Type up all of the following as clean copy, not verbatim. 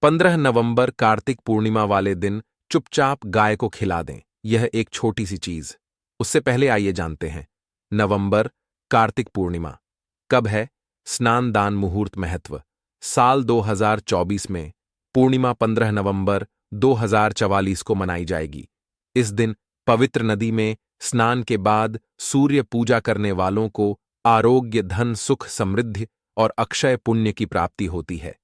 15 नवंबर कार्तिक पूर्णिमा वाले दिन चुपचाप गाय को खिला दें। यह एक छोटी सी चीज। उससे पहले आइए जानते हैं नवंबर कार्तिक पूर्णिमा कब है। स्नान दान मुहूर्त महत्व। साल 2024 में पूर्णिमा 15 नवंबर 2044 को मनाई जाएगी। इस दिन पवित्र नदी में स्नान के बाद सूर्य पूजा करने वालों को आरोग्य, धन, सुख, समृद्धि और अक्षय पुण्य की प्राप्ति होती है।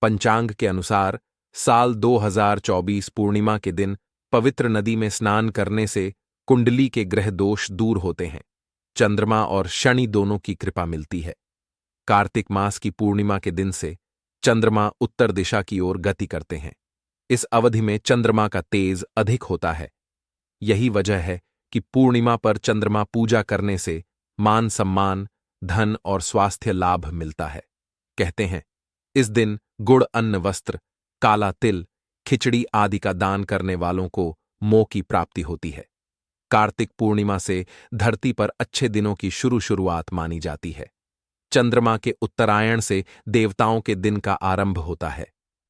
पंचांग के अनुसार साल 2024 पूर्णिमा के दिन पवित्र नदी में स्नान करने से कुंडली के ग्रह दोष दूर होते हैं। चंद्रमा और शनि दोनों की कृपा मिलती है। कार्तिक मास की पूर्णिमा के दिन से चंद्रमा उत्तर दिशा की ओर गति करते हैं। इस अवधि में चंद्रमा का तेज अधिक होता है। यही वजह है कि पूर्णिमा पर चंद्रमा पूजा करने से मान सम्मान, धन और स्वास्थ्य लाभ मिलता है। कहते हैं इस दिन गुड़, अन्न, वस्त्र, काला तिल, खिचड़ी आदि का दान करने वालों को मोह की प्राप्ति होती है। कार्तिक पूर्णिमा से धरती पर अच्छे दिनों की शुरुआत मानी जाती है। चंद्रमा के उत्तरायण से देवताओं के दिन का आरंभ होता है।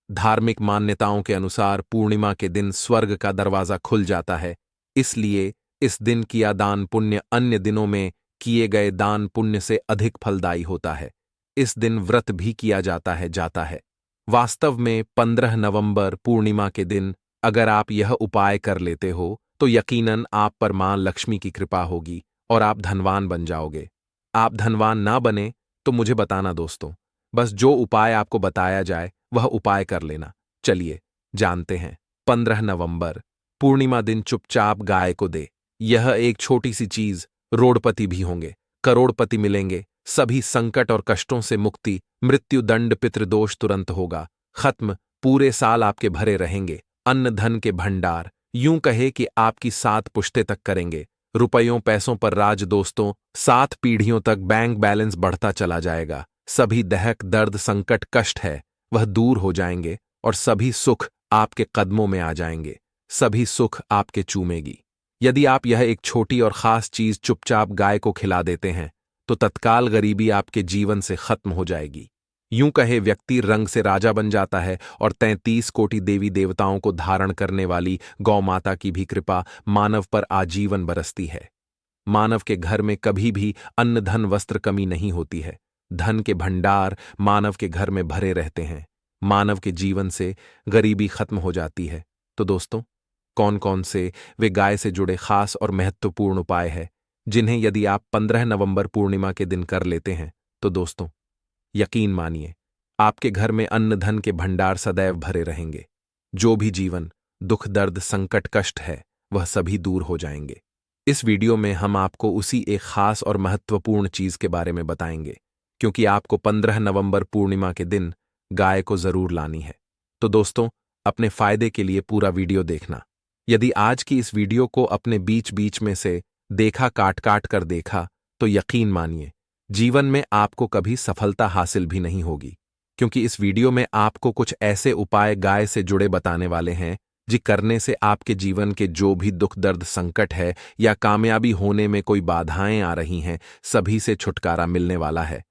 धार्मिक मान्यताओं के अनुसार पूर्णिमा के दिन स्वर्ग का दरवाजा खुल जाता है। इसलिए इस दिन किया दान पुण्य अन्य दिनों में किए गए दान पुण्य से अधिक फलदायी होता है। इस दिन व्रत भी किया जाता है। वास्तव में 15 नवंबर पूर्णिमा के दिन अगर आप यह उपाय कर लेते हो तो यकीनन आप पर मां लक्ष्मी की कृपा होगी और आप धनवान बन जाओगे। आप धनवान ना बने तो मुझे बताना दोस्तों। बस जो उपाय आपको बताया जाए वह उपाय कर लेना। चलिए जानते हैं। 15 नवंबर पूर्णिमा दिन चुपचाप गाय को दे। यह एक छोटी सी चीज। रोडपति भी होंगे, करोड़पति मिलेंगे, सभी संकट और कष्टों से मुक्ति, मृत्यु दंड, पितृदोष तुरंत होगा खत्म। पूरे साल आपके भरे रहेंगे अन्न धन के भंडार। यूं कहे कि आपकी 7 पुश्ते तक करेंगे। रुपयों पैसों पर राज दोस्तों। 7 पीढ़ियों तक बैंक बैलेंस बढ़ता चला जाएगा। सभी दहक, दर्द, संकट, कष्ट है वह दूर हो जाएंगे और सभी सुख आपके कदमों में आ जाएंगे। सभी सुख आपके चूमेगी। यदि आप यह एक छोटी और खास चीज चुपचाप गाय को खिला देते हैं तो तत्काल गरीबी आपके जीवन से खत्म हो जाएगी। यूं कहे व्यक्ति रंग से राजा बन जाता है और 33 कोटि देवी देवताओं को धारण करने वाली गौ माता की भी कृपा मानव पर आजीवन बरसती है। मानव के घर में कभी भी अन्न धन वस्त्र कमी नहीं होती है। धन के भंडार मानव के घर में भरे रहते हैं। मानव के जीवन से गरीबी खत्म हो जाती है। तो दोस्तों, कौन कौन से वे गाय से जुड़े खास और महत्वपूर्ण उपाय हैं जिन्हें यदि आप 15 नवंबर पूर्णिमा के दिन कर लेते हैं तो दोस्तों यकीन मानिए आपके घर में अन्न धन के भंडार सदैव भरे रहेंगे। जो भी जीवन दुख, दर्द, संकट, कष्ट है वह सभी दूर हो जाएंगे। इस वीडियो में हम आपको उसी एक खास और महत्वपूर्ण चीज के बारे में बताएंगे क्योंकि आपको 15 नवंबर पूर्णिमा के दिन गाय को जरूर लानी है। तो दोस्तों, अपने फायदे के लिए पूरा वीडियो देखना। यदि आज की इस वीडियो को अपने बीच बीच में से देखा, काट काट कर देखा तो यकीन मानिए जीवन में आपको कभी सफलता हासिल भी नहीं होगी क्योंकि इस वीडियो में आपको कुछ ऐसे उपाय गाय से जुड़े बताने वाले हैं जी करने से आपके जीवन के जो भी दुख, दर्द, संकट है या कामयाबी होने में कोई बाधाएं आ रही हैं सभी से छुटकारा मिलने वाला है।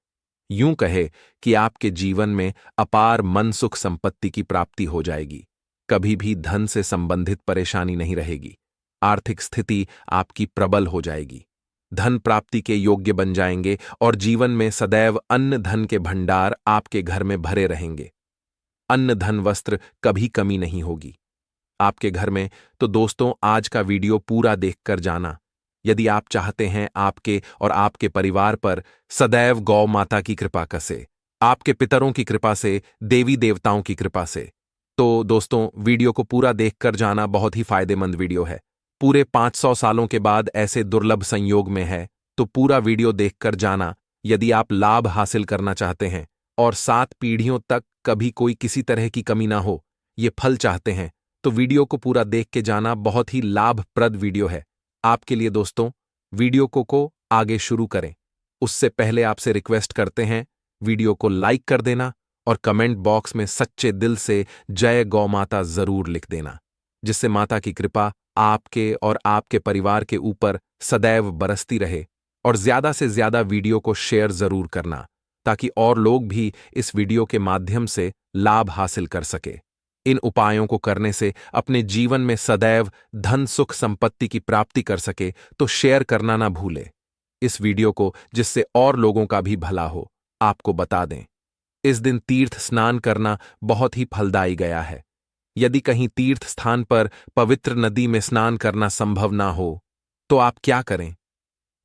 यूं कहे कि आपके जीवन में अपार मन, सुख, संपत्ति की प्राप्ति हो जाएगी। कभी भी धन से संबंधित परेशानी नहीं रहेगी। आर्थिक स्थिति आपकी प्रबल हो जाएगी। धन प्राप्ति के योग्य बन जाएंगे और जीवन में सदैव अन्न धन के भंडार आपके घर में भरे रहेंगे। अन्न धन वस्त्र कभी कमी नहीं होगी आपके घर में। तो दोस्तों, आज का वीडियो पूरा देखकर जाना। यदि आप चाहते हैं आपके और आपके परिवार पर सदैव गौ माता की कृपा से, आपके पितरों की कृपा से, देवी देवताओं की कृपा से, तो दोस्तों वीडियो को पूरा देखकर जाना। बहुत ही फायदेमंद वीडियो है। पूरे 500 सालों के बाद ऐसे दुर्लभ संयोग में है तो पूरा वीडियो देखकर जाना। यदि आप लाभ हासिल करना चाहते हैं और 7 पीढ़ियों तक कभी कोई किसी तरह की कमी ना हो, ये फल चाहते हैं तो वीडियो को पूरा देख के जाना। बहुत ही लाभप्रद वीडियो है आपके लिए दोस्तों। वीडियो को आगे शुरू करें उससे पहले आपसे रिक्वेस्ट करते हैं वीडियो को लाइक कर देना और कमेंट बॉक्स में सच्चे दिल से जय गौ माता जरूर लिख देना, जिससे माता की कृपा आपके और आपके परिवार के ऊपर सदैव बरसती रहे। और ज्यादा से ज्यादा वीडियो को शेयर जरूर करना ताकि और लोग भी इस वीडियो के माध्यम से लाभ हासिल कर सके। इन उपायों को करने से अपने जीवन में सदैव धन सुख संपत्ति की प्राप्ति कर सके तो शेयर करना ना भूले इस वीडियो को, जिससे और लोगों का भी भला हो। आपको बता दें, इस दिन तीर्थ स्नान करना बहुत ही फलदायी गया है। यदि कहीं तीर्थ स्थान पर पवित्र नदी में स्नान करना संभव ना हो तो आप क्या करें?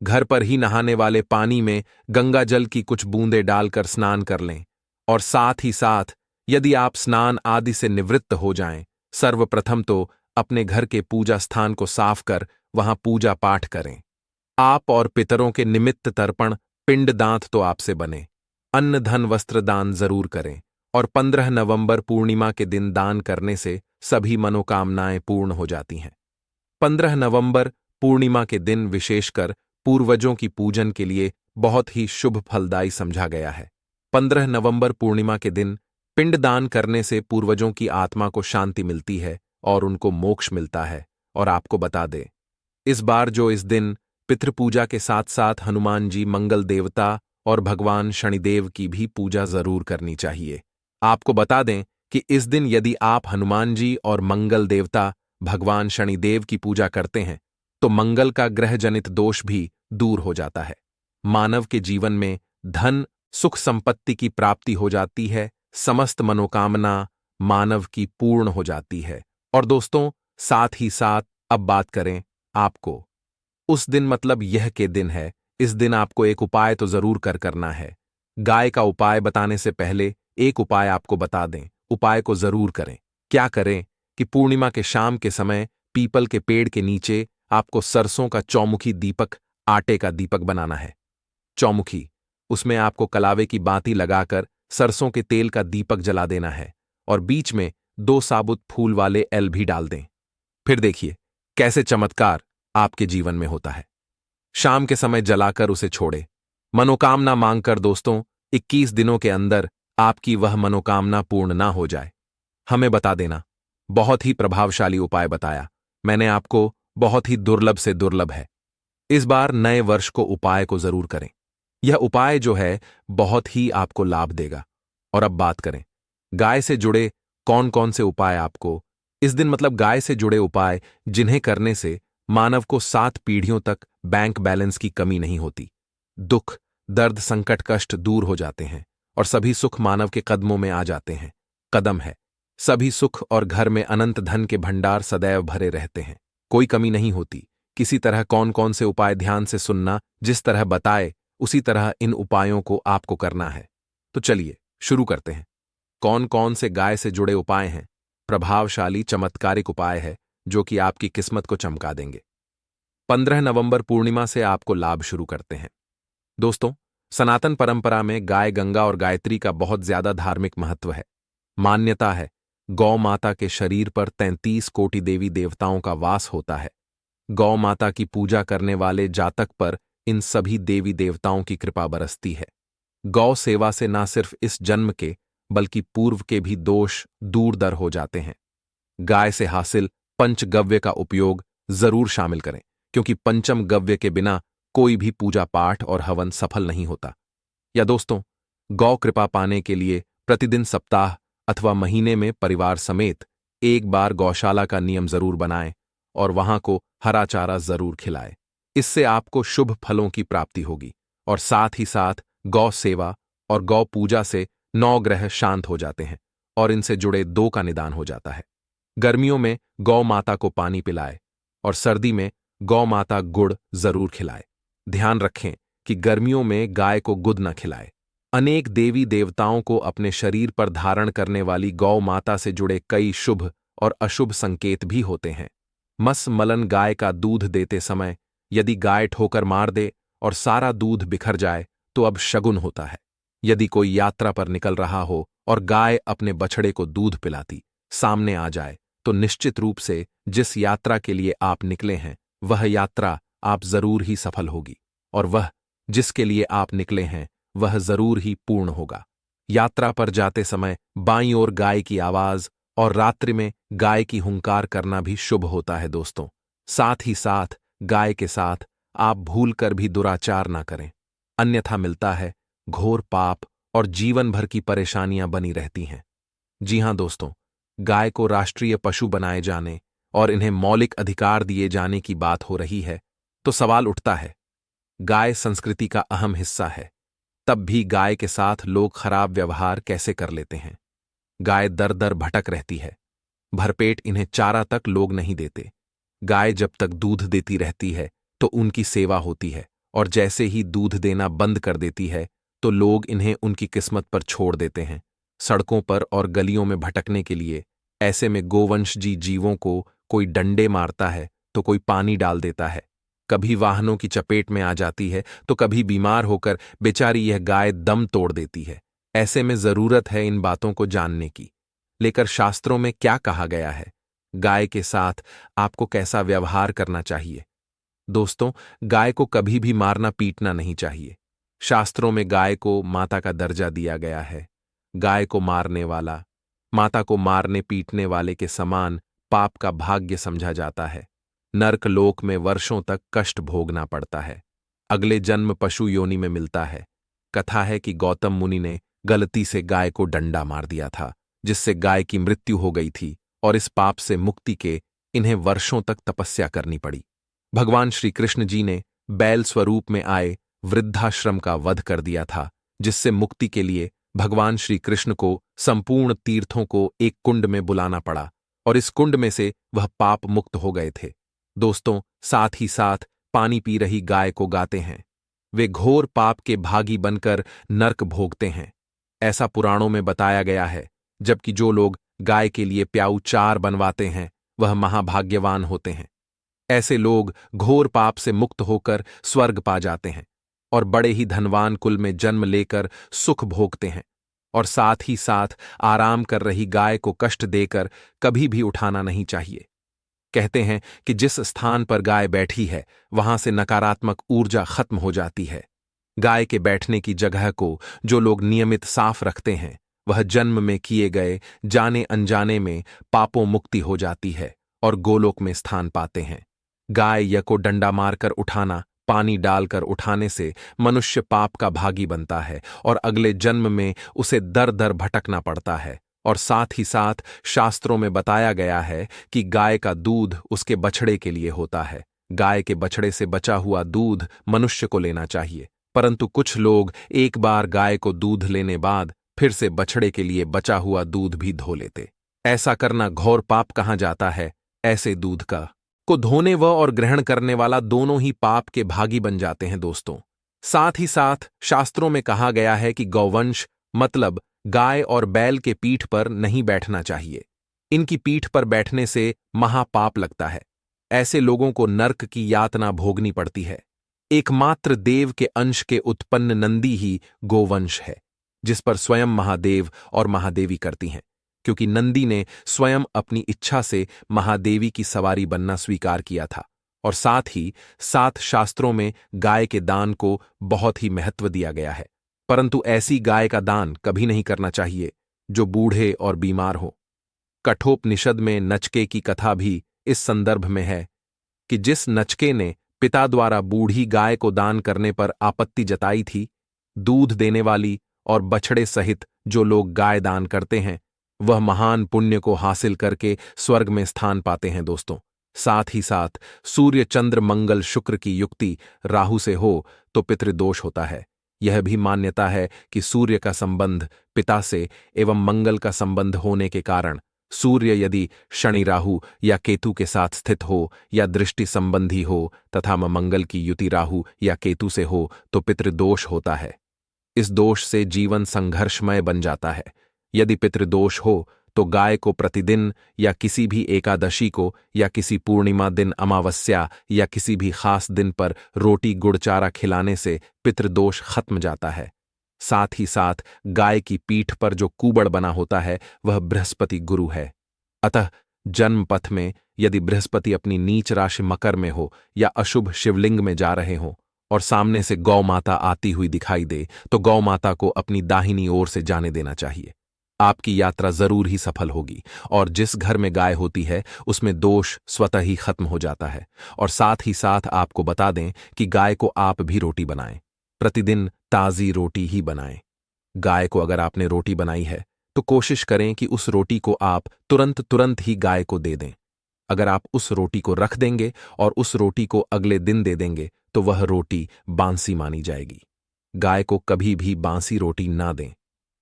घर पर ही नहाने वाले पानी में गंगा जल की कुछ बूंदें डालकर स्नान कर लें। और साथ ही साथ यदि आप स्नान आदि से निवृत्त हो जाएं, सर्वप्रथम तो अपने घर के पूजा स्थान को साफ कर वहां पूजा पाठ करें। आप और पितरों के निमित्त तर्पण पिंड दांत तो आपसे बने। अन्न धन वस्त्र दान जरूर करें और 15 नवंबर पूर्णिमा के दिन दान करने से सभी मनोकामनाएं पूर्ण हो जाती हैं। 15 नवंबर पूर्णिमा के दिन विशेषकर पूर्वजों की पूजन के लिए बहुत ही शुभ फलदायी समझा गया है। 15 नवंबर पूर्णिमा के दिन पिंडदान करने से पूर्वजों की आत्मा को शांति मिलती है और उनको मोक्ष मिलता है। और आपको बता दें, इस बार जो इस दिन पितृपूजा के साथ साथ हनुमान जी, मंगल देवता और भगवान शनिदेव की भी पूजा जरूर करनी चाहिए। आपको बता दें कि इस दिन यदि आप हनुमान जी और मंगल देवता भगवान शनिदेव की पूजा करते हैं तो मंगल का ग्रह जनित दोष भी दूर हो जाता है। मानव के जीवन में धन सुख संपत्ति की प्राप्ति हो जाती है, समस्त मनोकामना मानव की पूर्ण हो जाती है। और दोस्तों, साथ ही साथ अब बात करें आपको उस दिन, मतलब यह के दिन है, इस दिन आपको एक उपाय तो जरूर करना है। गाय का उपाय बताने से पहले एक उपाय आपको बता दें, उपाय को जरूर करें। क्या करें कि पूर्णिमा के शाम के समय पीपल के पेड़ के नीचे आपको सरसों का चौमुखी दीपक, आटे का दीपक बनाना है। चौमुखी, उसमें आपको कलावे की बाती लगाकर सरसों के तेल का दीपक जला देना है और बीच में 2 साबुत फूल वाले एल भी डाल दें। फिर देखिए कैसे चमत्कार आपके जीवन में होता है। शाम के समय जलाकर उसे छोड़े, मनोकामना मांगकर दोस्तों 21 दिनों के अंदर आपकी वह मनोकामना पूर्ण ना हो जाए। हमें बता देना, बहुत ही प्रभावशाली उपाय बताया मैंने आपको, बहुत ही दुर्लभ से दुर्लभ है। इस बार नए वर्ष को उपाय को जरूर करें। यह उपाय जो है बहुत ही आपको लाभ देगा। और अब बात करें गाय से जुड़े कौन कौन से उपाय आपको इस दिन, मतलब गाय से जुड़े उपाय जिन्हें करने से मानव को 7 पीढ़ियों तक बैंक बैलेंस की कमी नहीं होती, दुख दर्द संकट कष्ट दूर हो जाते हैं और सभी सुख मानव के कदमों में आ जाते हैं। कदम है सभी सुख और घर में अनंत धन के भंडार सदैव भरे रहते हैं, कोई कमी नहीं होती। किसी तरह कौन कौन से उपाय ध्यान से सुनना, जिस तरह बताए उसी तरह इन उपायों को आपको करना है। तो चलिए शुरू करते हैं। कौन कौन से गाय से जुड़े उपाय हैं? प्रभावशाली चमत्कारिक उपाय है जो कि आपकी किस्मत को चमका देंगे। 15 नवंबर पूर्णिमा से आपको लाभ शुरू करते हैं। दोस्तों, सनातन परंपरा में गाय, गंगा और गायत्री का बहुत ज्यादा धार्मिक महत्व है। मान्यता है गौ माता के शरीर पर 33 कोटि देवी देवताओं का वास होता है। गौ माता की पूजा करने वाले जातक पर इन सभी देवी देवताओं की कृपा बरसती है। गौ सेवा से न सिर्फ इस जन्म के बल्कि पूर्व के भी दोष दूर दर हो जाते हैं। गाय से हासिल पंचगव्य का उपयोग जरूर शामिल करें, क्योंकि पंचम गव्य के बिना कोई भी पूजा पाठ और हवन सफल नहीं होता। या दोस्तों, गौ कृपा पाने के लिए प्रतिदिन, सप्ताह अथवा महीने में परिवार समेत एक बार गौशाला का नियम जरूर बनाएं और वहां को हरा चारा जरूर खिलाएं। इससे आपको शुभ फलों की प्राप्ति होगी और साथ ही साथ गौ सेवा और गौ पूजा से 9 ग्रह शांत हो जाते हैं और इनसे जुड़े 2 का निदान हो जाता है। गर्मियों में गौ माता को पानी पिलाए और सर्दी में गौ माता गुड़ जरूर खिलाए। ध्यान रखें कि गर्मियों में गाय को गुद न खिलाए। अनेक देवी देवताओं को अपने शरीर पर धारण करने वाली गौ माता से जुड़े कई शुभ और अशुभ संकेत भी होते हैं। मस मलन गाय का दूध देते समय यदि गाय ठोकर मार दे और सारा दूध बिखर जाए तो अब शगुन होता है। यदि कोई यात्रा पर निकल रहा हो और गाय अपने बछड़े को दूध पिलाती सामने आ जाए तो निश्चित रूप से जिस यात्रा के लिए आप निकले हैं वह यात्रा आप जरूर ही सफल होगी और वह जिसके लिए आप निकले हैं वह जरूर ही पूर्ण होगा। यात्रा पर जाते समय बाईं ओर गाय की आवाज और रात्रि में गाय की हुंकार करना भी शुभ होता है दोस्तों। साथ ही साथ गाय के साथ आप भूल कर भी दुराचार ना करें, अन्यथा मिलता है घोर पाप और जीवन भर की परेशानियां बनी रहती हैं। जी हां दोस्तों, गाय को राष्ट्रीय पशु बनाए जाने और इन्हें मौलिक अधिकार दिए जाने की बात हो रही है, तो सवाल उठता है, गाय संस्कृति का अहम हिस्सा है, तब भी गाय के साथ लोग खराब व्यवहार कैसे कर लेते हैं? गाय दर दर भटक रहती है, भरपेट इन्हें चारा तक लोग नहीं देते। गाय जब तक दूध देती रहती है तो उनकी सेवा होती है, और जैसे ही दूध देना बंद कर देती है तो लोग इन्हें उनकी किस्मत पर छोड़ देते हैं, सड़कों पर और गलियों में भटकने के लिए। ऐसे में गोवंश जीवों को कोई डंडे मारता है तो कोई पानी डाल देता है, कभी वाहनों की चपेट में आ जाती है तो कभी बीमार होकर बेचारी यह गाय दम तोड़ देती है। ऐसे में जरूरत है इन बातों को जानने की। लेकर शास्त्रों में क्या कहा गया है, गाय के साथ आपको कैसा व्यवहार करना चाहिए? दोस्तों, गाय को कभी भी मारना पीटना नहीं चाहिए। शास्त्रों में गाय को माता का दर्जा दिया गया है। गाय को मारने वाला माता को मारने पीटने वाले के समान पाप का भाग्य समझा जाता है। नर्क लोक में वर्षों तक कष्ट भोगना पड़ता है। अगले जन्म पशु योनि में मिलता है। कथा है कि गौतम मुनि ने गलती से गाय को डंडा मार दिया था, जिससे गाय की मृत्यु हो गई थी, और इस पाप से मुक्ति के इन्हें वर्षों तक तपस्या करनी पड़ी। भगवान श्री कृष्ण जी ने बैल स्वरूप में आए वृद्धाश्रम का वध कर दिया था, जिससे मुक्ति के लिए भगवान श्री कृष्ण को संपूर्ण तीर्थों को एक कुंड में बुलाना पड़ा, और इस कुंड में से वह पाप मुक्त हो गए थे। दोस्तों, साथ ही साथ पानी पी रही गाय को गाते हैं। वे घोर पाप के भागी बनकर नर्क भोगते हैं, ऐसा पुराणों में बताया गया है। जबकि जो लोग गाय के लिए प्याऊ चार बनवाते हैं वह महाभाग्यवान होते हैं। ऐसे लोग घोर पाप से मुक्त होकर स्वर्ग पा जाते हैं और बड़े ही धनवान कुल में जन्म लेकर सुख भोगते हैं, और साथ ही साथ आराम कर रही गाय को कष्ट देकर कभी भी उठाना नहीं चाहिए। कहते हैं कि जिस स्थान पर गाय बैठी है वहां से नकारात्मक ऊर्जा खत्म हो जाती है। गाय के बैठने की जगह को जो लोग नियमित साफ रखते हैं, वह जन्म में किए गए जाने अनजाने में पापों मुक्ति हो जाती है और गोलोक में स्थान पाते हैं। गाय या को डंडा मारकर उठाना, पानी डालकर उठाने से मनुष्य पाप का भागी बनता है और अगले जन्म में उसे दर दर भटकना पड़ता है। और साथ ही साथ शास्त्रों में बताया गया है कि गाय का दूध उसके बछड़े के लिए होता है। गाय के बछड़े से बचा हुआ दूध मनुष्य को लेना चाहिए, परंतु कुछ लोग एक बार गाय को दूध लेने बाद फिर से बछड़े के लिए बचा हुआ दूध भी धो लेते। ऐसा करना घोर पाप कहा जाता है। ऐसे दूध को धोने और ग्रहण करने वाला दोनों ही पाप के भागी बन जाते हैं। दोस्तों, साथ ही साथ शास्त्रों में कहा गया है कि गौवंश मतलब गाय और बैल के पीठ पर नहीं बैठना चाहिए। इनकी पीठ पर बैठने से महापाप लगता है। ऐसे लोगों को नर्क की यातना भोगनी पड़ती है। एकमात्र देव के अंश के उत्पन्न नंदी ही गोवंश है, जिस पर स्वयं महादेव और महादेवी करती हैं, क्योंकि नंदी ने स्वयं अपनी इच्छा से महादेवी की सवारी बनना स्वीकार किया था। और साथ ही साथ शास्त्रों में गाय के दान को बहुत ही महत्व दिया गया है, परंतु ऐसी गाय का दान कभी नहीं करना चाहिए जो बूढ़े और बीमार हो। कठोपनिषद में नचके की कथा भी इस संदर्भ में है कि जिस नचके ने पिता द्वारा बूढ़ी गाय को दान करने पर आपत्ति जताई थी, दूध देने वाली और बछड़े सहित जो लोग गाय दान करते हैं वह महान पुण्य को हासिल करके स्वर्ग में स्थान पाते हैं। दोस्तों, साथ ही साथ सूर्य चंद्र मंगल शुक्र की युक्ति राहु से हो तो पितृदोष होता है। यह भी मान्यता है कि सूर्य का संबंध पिता से एवं मंगल का संबंध होने के कारण सूर्य यदि शनि राहु या केतु के साथ स्थित हो या दृष्टि संबंधी हो तथा मंगल की युति राहु या केतु से हो तो पितृदोष होता है। इस दोष से जीवन संघर्षमय बन जाता है। यदि पितृदोष हो तो गाय को प्रतिदिन या किसी भी एकादशी को या किसी पूर्णिमा दिन, अमावस्या या किसी भी खास दिन पर रोटी गुड़ चारा खिलाने से पितृदोष खत्म जाता है। साथ ही साथ गाय की पीठ पर जो कूबड़ बना होता है वह बृहस्पति गुरु है। अतः जन्म पथ में यदि बृहस्पति अपनी नीच राशि मकर में हो या अशुभ शिवलिंग में जा रहे हों और सामने से गौ माता आती हुई दिखाई दे तो गौ माता को अपनी दाहिनी ओर से जाने देना चाहिए। आपकी यात्रा जरूर ही सफल होगी और जिस घर में गाय होती है उसमें दोष स्वतः ही खत्म हो जाता है। और साथ ही साथ आपको बता दें कि गाय को आप भी रोटी बनाएं, प्रतिदिन ताजी रोटी ही बनाएं। गाय को अगर आपने रोटी बनाई है तो कोशिश करें कि उस रोटी को आप तुरंत ही गाय को दे दें। अगर आप उस रोटी को रख देंगे और उस रोटी को अगले दिन दे देंगे तो वह रोटी बांसी मानी जाएगी। गाय को कभी भी बांसी रोटी ना दें।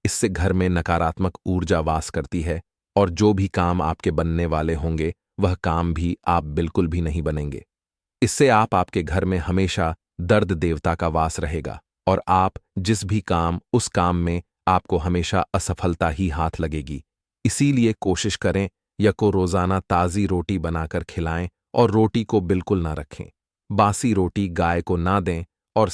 इससे घर में नकारात्मक ऊर्जा वास करती है और जो भी काम आपके बनने वाले होंगे वह काम भी आप बिल्कुल भी नहीं बनेंगे। इससे आपके घर में हमेशा दर्द देवता का वास रहेगा और आप जिस भी काम उस काम में आपको हमेशा असफलता ही हाथ लगेगी। इसीलिए कोशिश करें या को रोजाना ताज़ी रोटी बनाकर खिलाएं और रोटी को बिल्कुल ना रखें। बासी रोटी गाय को ना दें और